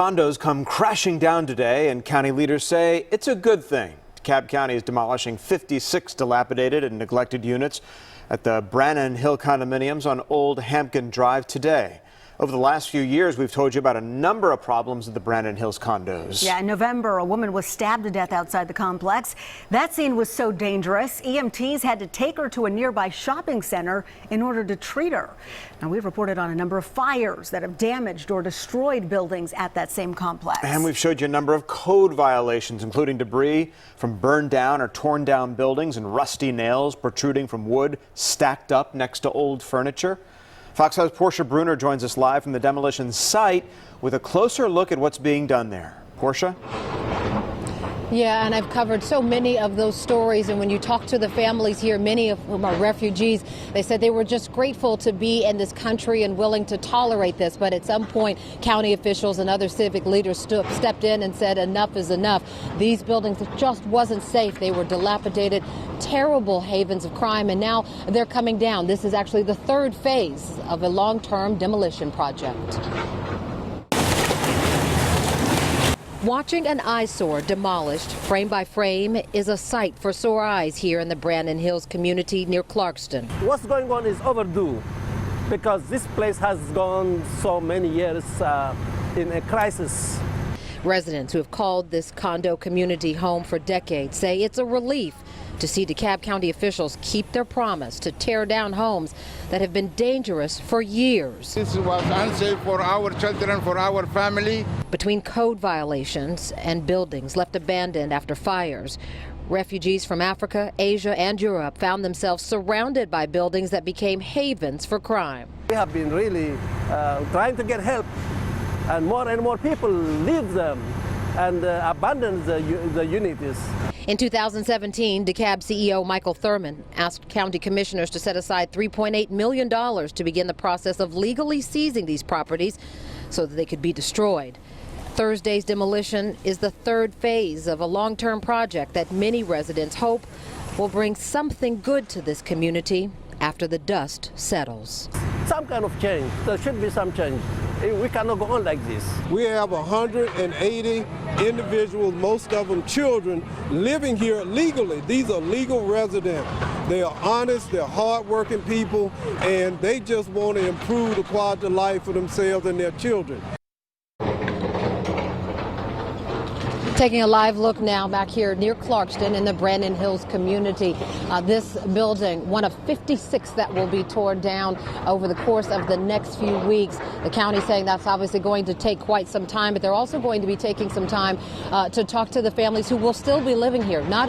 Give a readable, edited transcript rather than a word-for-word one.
condos come crashing down today, and county leaders say it's a good thing. DeKalb County is demolishing 56 dilapidated and neglected units at the Brannan Hill condominiums on Old Hampkin Drive today. Over the last few years, we've told you about a number of problems at the Brannan Hills condos. Yeah, in November, a woman was stabbed to death outside the complex. That scene was so dangerous, EMTs had to take her to a nearby shopping center in order to treat her. Now, we've reported on a number of fires that have damaged or destroyed buildings at that same complex. And we've showed you a number of code violations, including debris from burned down or torn down buildings and rusty nails protruding from wood stacked up next to old furniture. Fox 5's Portia Bruner joins us live from the demolition site with a closer look at what's being done there. Portia? Yeah, and I've covered so many of those stories, and when you talk to the families here, many of whom are refugees, they said they were just grateful to be in this country and willing to tolerate this. But at some point, county officials and other civic leaders stepped in and said enough is enough. These buildings just wasn't safe. They were dilapidated, terrible havens of crime, and now they're coming down. This is actually the third phase of a long-term demolition project. Watching an eyesore demolished frame by frame is a sight for sore eyes here in the Brannan Hills community near Clarkston. What's going on is overdue because this place has gone so many years in a crisis. Residents who have called this condo community home for decades say it's a relief to see DeKalb County officials keep their promise to tear down homes that have been dangerous for years. This was unsafe for our children, for our family. Between code violations and buildings left abandoned after fires, refugees from Africa, Asia, and Europe found themselves surrounded by buildings that became havens for crime. We have been really trying to get help, and more people leave them and abandon the units. In 2017, DeKalb CEO Michael Thurman asked county commissioners to set aside $3.8 million to begin the process of legally seizing these properties so that they could be destroyed. Thursday's demolition is the third phase of a long-term project that many residents hope will bring something good to this community after the dust settles. Some kind of change. There should be some change. We cannot go on like this. We have 180 individuals, most of them children, living here legally. These are legal residents. They are honest, they're hardworking people, and they just want to improve the quality of life for themselves and their children. Taking a live look now back here near Clarkston in the Brannan Hills community. This building, one of 56 that will be torn down over the course of the next few weeks. The county saying that's obviously going to take quite some time, but they're also going to be taking some time to talk to the families who will still be living here. Not